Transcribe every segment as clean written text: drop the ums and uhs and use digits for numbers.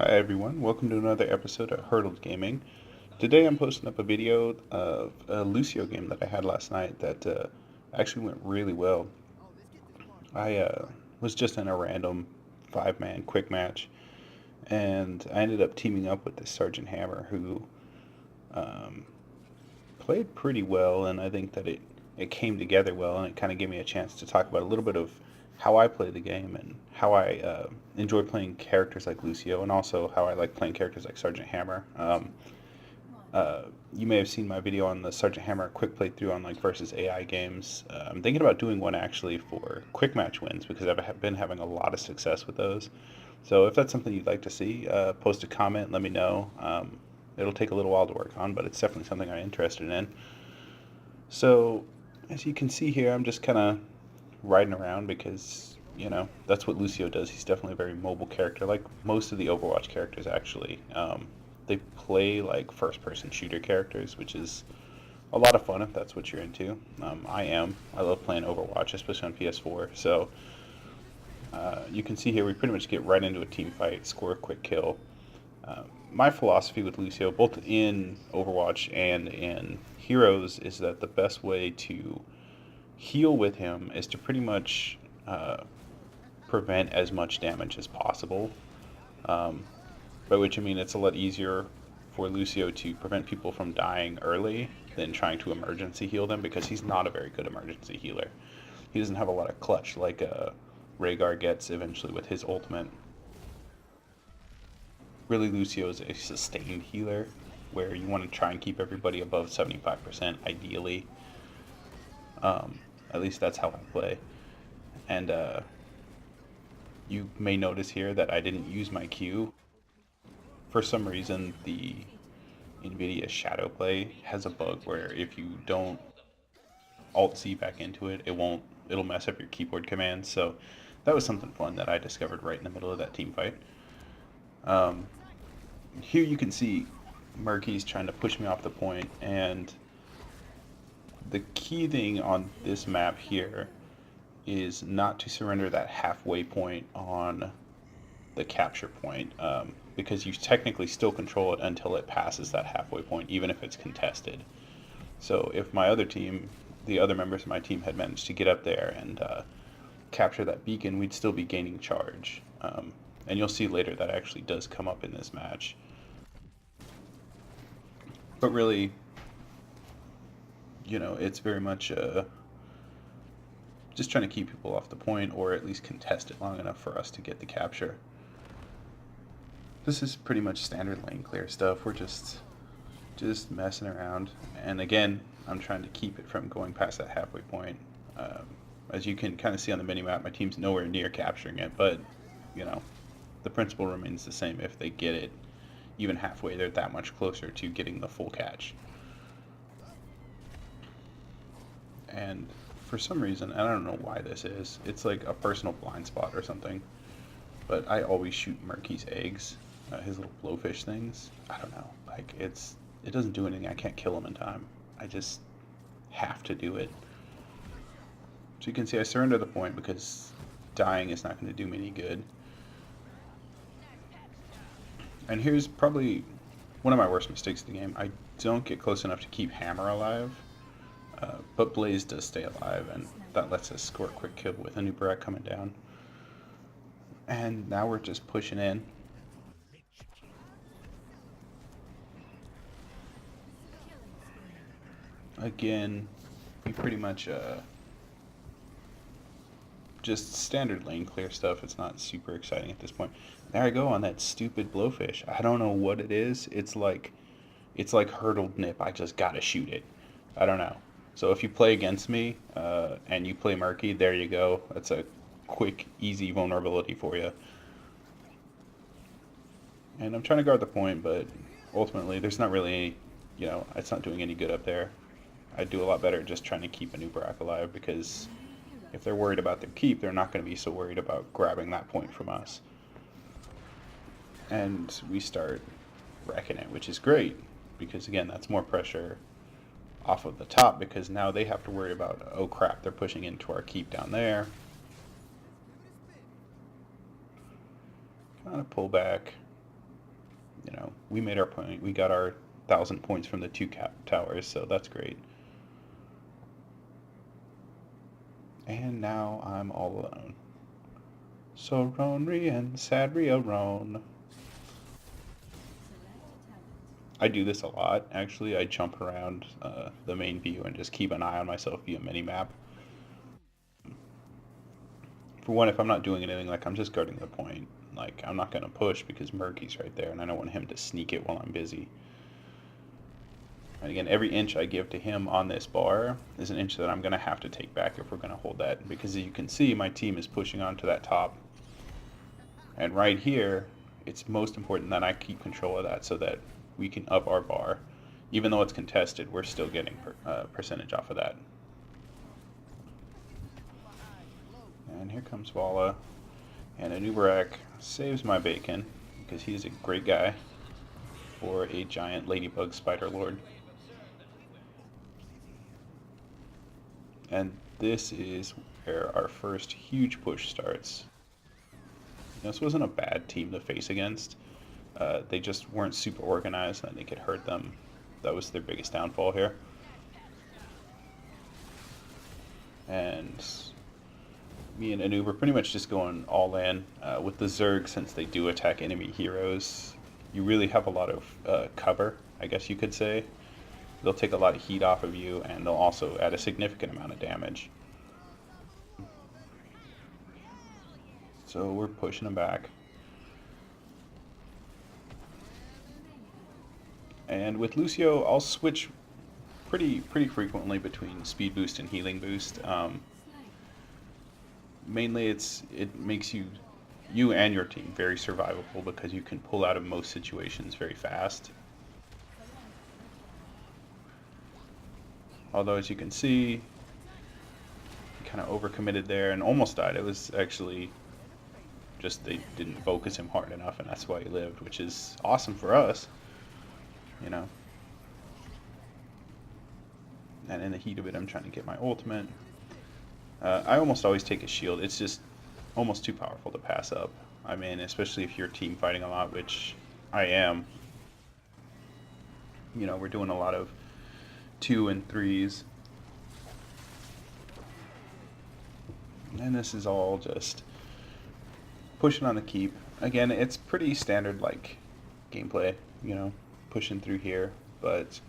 Hi everyone, welcome to another episode of Hurdled Gaming. Today I'm posting up a video of a Lucio game that I had last night that actually went really well. I was just in a random 5-man quick match, and I ended up teaming up with this Sergeant Hammer who um, played pretty well, and I think that it came together well, and it kind of gave me a chance to talk about a little bit of how I play the game and how I enjoy playing characters like Lucio, and also how I like playing characters like Sergeant Hammer. Uh, you may have seen my video on the Sergeant Hammer quick playthrough on like versus AI games. I'm thinking about doing one actually for quick match wins because I've been having a lot of success with those. So if that's something you'd like to see, post a comment, let me know. It'll take a little while to work on, but it's definitely something I'm interested in. So as you can see here, I'm just kind of riding around because that's what Lucio does. He's definitely a very mobile character, like most of the Overwatch characters actually. They play like first-person shooter characters, which is a lot of fun if that's what you're into. I am. I love playing Overwatch, especially on PS4. So you can see here we pretty much get right into a team fight, score a quick kill. My philosophy with Lucio, both in Overwatch and in Heroes, is that the best way to heal with him is to pretty much prevent as much damage as possible. Um, by which I mean it's a lot easier for Lucio to prevent people from dying early than trying to emergency heal them because he's not a very good emergency healer. He doesn't have a lot of clutch like Rhaegar gets eventually with his ultimate. Really, Lucio is a sustained healer where you want to try and keep everybody above 75% ideally. At least that's how I play. And you may notice here that I didn't use my Q. For some reason, the Nvidia Shadowplay has a bug where if you don't Alt C back into it, it'll mess up your keyboard commands. So that was something fun that I discovered right in the middle of that team fight. Um, Here you can see Murky's trying to push me off the point, and the key thing on this map here is not to surrender that halfway point on the capture point, because you technically still control it until it passes that halfway point, even if it's contested. So if my other team, the other members of my team had managed to get up there and capture that beacon, we'd still be gaining charge. And you'll see later that actually does come up in this match. But really, it's very much just trying to keep people off the point or at least contest it long enough for us to get the capture. This is pretty much standard lane clear stuff. We're just messing around. And again, I'm trying to keep it from going past that halfway point. Um, as you can kind of see on the minimap, my team's nowhere near capturing it, but you know, the principle remains the same. If they get it even halfway, they're that much closer to getting the full catch. And for some reason, I don't know why this is, it's like a personal blind spot or something, but I always shoot Murky's eggs, his little blowfish things. I don't know, like it doesn't do anything. I can't kill him in time. I just have to do it. So you can see I surrender the point because dying is not going to do me any good. And here's probably one of my worst mistakes in the game. I don't get close enough to keep Hammer alive, but Blaze does stay alive, and that lets us score a quick kill with a new Barak coming down. And now we're just pushing in. Again, we pretty much just standard lane clear stuff. It's not super exciting at this point. There I go on that stupid blowfish. I don't know what it is. It's like hurdled nip. I just gotta shoot it. I don't know. So if you play against me and you play Murky, there you go. That's a quick, easy vulnerability for you. And I'm trying to guard the point, but ultimately there's not really any, it's not doing any good up there. I'd do a lot better just trying to keep a new Barak alive because if they're worried about their keep, they're not going to be so worried about grabbing that point from us. And we start wrecking it, which is great because, again, that's more pressure off of the top because now they have to worry about, oh crap, they're pushing into our keep down there. Kind of pull back. You know, we made our point. We got our 1,000 points from the two towers, so that's great. And now I'm all alone. So lonely and sad alone. I do this a lot, actually. I jump around the main view and just keep an eye on myself via minimap. For one, if I'm not doing anything, like I'm just guarding the point, like I'm not going to push because Murky's right there and I don't want him to sneak it while I'm busy. And again, every inch I give to him on this bar is an inch that I'm going to have to take back if we're going to hold that. Because as you can see, my team is pushing onto that top. And right here, it's most important that I keep control of that so that we can up our bar. Even though it's contested, we're still getting percentage off of that. And here comes Vala. And Anubarak saves my bacon because he's a great guy for a giant ladybug spider lord. And this is where our first huge push starts. This wasn't a bad team to face against. They just weren't super organized and I think it hurt them. That was their biggest downfall here. And me and Anu were pretty much just going all in. With the Zerg, since they do attack enemy heroes, you really have a lot of cover, I guess you could say. They'll take a lot of heat off of you, and they'll also add a significant amount of damage. So we're pushing them back. And with Lucio, I'll switch pretty frequently between speed boost and healing boost. Mainly it makes you and your team very survivable because you can pull out of most situations very fast. Although, as you can see, kind of overcommitted there and almost died. It was actually just they didn't focus him hard enough, and that's why he lived, which is awesome for us, you know. And in the heat of it, I'm trying to get my ultimate. I almost always take a shield. It's just almost too powerful to pass up. I mean, especially if you're team fighting a lot, which I am. You know, we're doing a lot of 2 and 3s. And this is all just pushing on the keep. Again, it's pretty standard, like, gameplay, you know, pushing through here. But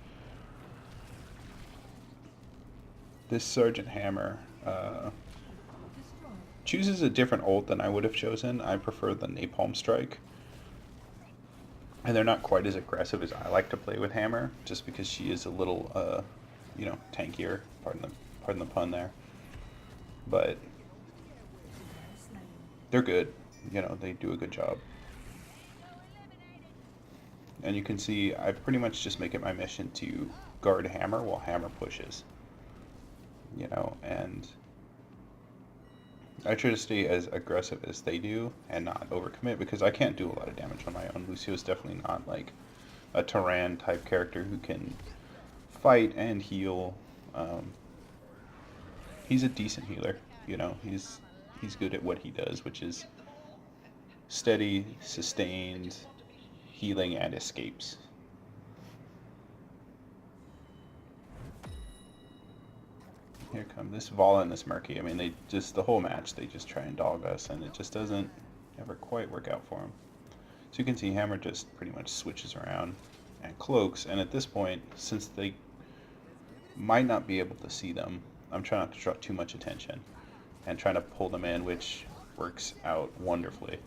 this Sergeant Hammer chooses a different ult than I would have chosen. I prefer the Napalm Strike. And they're not quite as aggressive as I like to play with Hammer, just because she is a little, you know, tankier. Pardon the pun there. But they're good. You know, they do a good job. And you can see I pretty much just make it my mission to guard Hammer while Hammer pushes. You know, and I try to stay as aggressive as they do and not overcommit because I can't do a lot of damage on my own. Lucio is definitely not like a Tyran type character who can fight and heal. He's a decent healer, you know. He's good at what he does, which is steady, sustained healing and escapes. Here come this Vala and this Murky. I mean, they just, the whole match, they just try and dog us, and it just doesn't ever quite work out for them. So you can see Hammer just pretty much switches around and cloaks, and at this point, since they might not be able to see them, I'm trying not to draw too much attention and trying to pull them in, which works out wonderfully.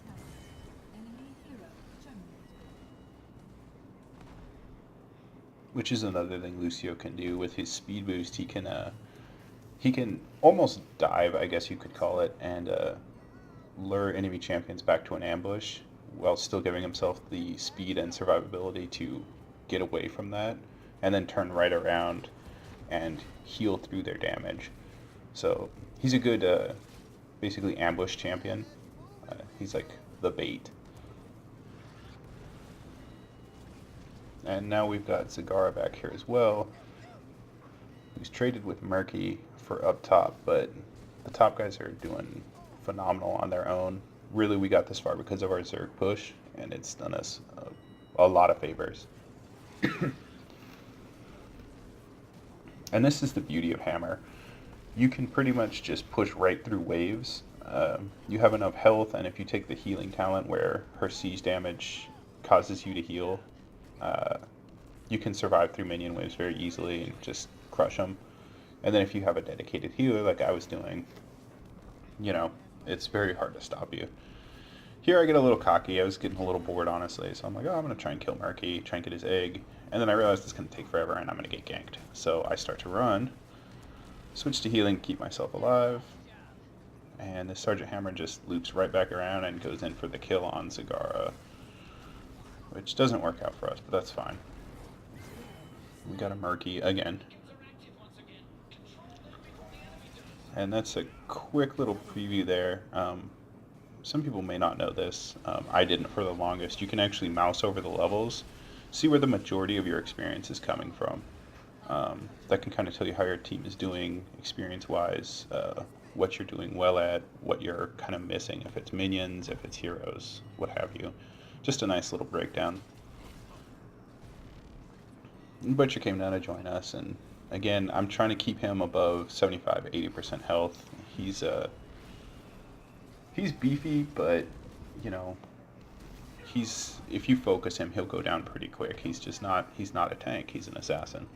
Which is another thing Lucio can do with his speed boost. He can almost dive, I guess you could call it, and lure enemy champions back to an ambush while still giving himself the speed and survivability to get away from that and then turn right around and heal through their damage. So he's a good basically ambush champion. He's like the bait. And now we've got Zagara back here as well, who's traded with Murky for up top, but the top guys are doing phenomenal on their own. Really, we got this far because of our Zerg push, and it's done us a lot of favors. And this is the beauty of Hammer. You can pretty much just push right through waves. You have enough health, and if you take the healing talent where her siege damage causes you to heal, uh, you can survive through minion waves very easily and just crush them. And then if you have a dedicated healer like I was doing, you know, it's very hard to stop you. Here I get a little cocky. I was getting a little bored, honestly. So I'm like, oh, I'm going to try and kill Murky, try and get his egg. And then I realized it's going to take forever and I'm going to get ganked. So I start to run, switch to healing, keep myself alive. And the Sergeant Hammer just loops right back around and goes in for the kill on Zagara, which doesn't work out for us, but that's fine. We got a Murky again. And that's a quick little preview there. Some people may not know this. I didn't for the longest. You can actually mouse over the levels, see where the majority of your experience is coming from. That can kind of tell you how your team is doing experience-wise, what you're doing well at, what you're kind of missing, if it's minions, if it's heroes, what have you. Just a nice little breakdown. Butcher came down to join us, and again, I'm trying to keep him above 75-80% health. He's beefy, but you know, if you focus him, he'll go down pretty quick. He's not a tank. He's an assassin.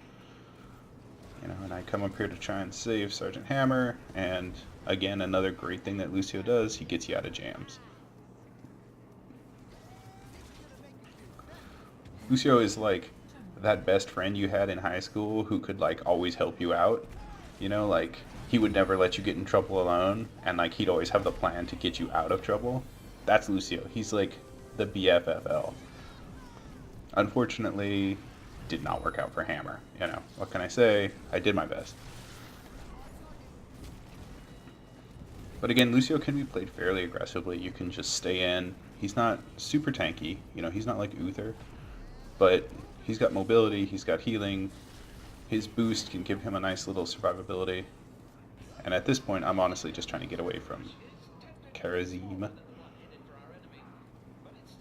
You know, and I come up here to try and save Sergeant Hammer, and again, another great thing that Lucio does, he gets you out of jams. Lucio is like that best friend you had in high school who could like always help you out. You know, like he would never let you get in trouble alone, and like he'd always have the plan to get you out of trouble. That's Lucio. He's like the BFFL. Unfortunately, did not work out for Hammer. You know, what can I say? I did my best. But again, Lucio can be played fairly aggressively. You can just stay in. He's not super tanky. You know, he's not like Uther, but he's got mobility. He's got healing. His boost can give him a nice little survivability. And at this point, I'm honestly just trying to get away from Karazim.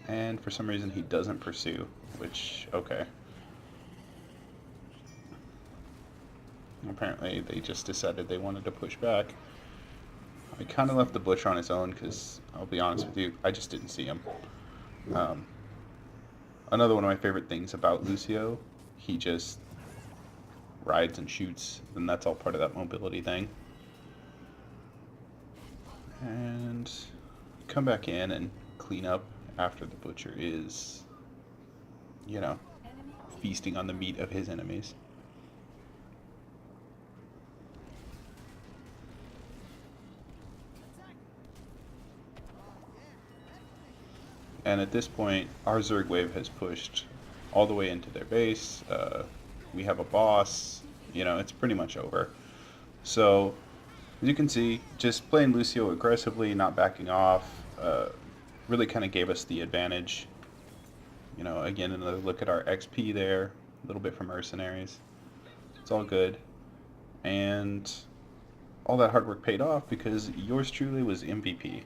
And for some reason, he doesn't pursue, which, okay. Apparently, they just decided they wanted to push back. I kind of left the Butcher on his own because, I'll be honest with you, I just didn't see him. Another one of my favorite things about Lucio, he just rides and shoots, and that's all part of that mobility thing. And come back in and clean up after the Butcher is, you know, feasting on the meat of his enemies. And at this point, our Zerg wave has pushed all the way into their base. We have a boss. You know, it's pretty much over. So, as you can see, just playing Lucio aggressively, not backing off, really kind of gave us the advantage. You know, again, another look at our XP there, a little bit from Mercenaries. It's all good. And all that hard work paid off because yours truly was MVP.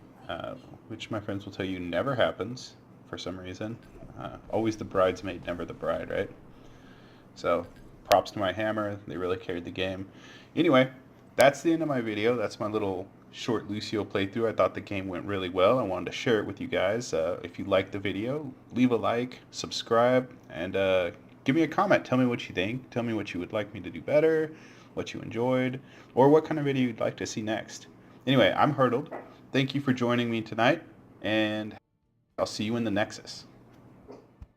Which my friends will tell you never happens for some reason. Always the bridesmaid, never the bride, right? So, props to my Hammer. They really carried the game. Anyway, that's the end of my video. That's my little short Lucio playthrough. I thought the game went really well. I wanted to share it with you guys. If you liked the video, leave a like, subscribe, and give me a comment. Tell me what you think. Tell me what you would like me to do better, what you enjoyed, or what kind of video you'd like to see next. Anyway, I'm Hurdled. Thank you for joining me tonight, and I'll see you in the Nexus.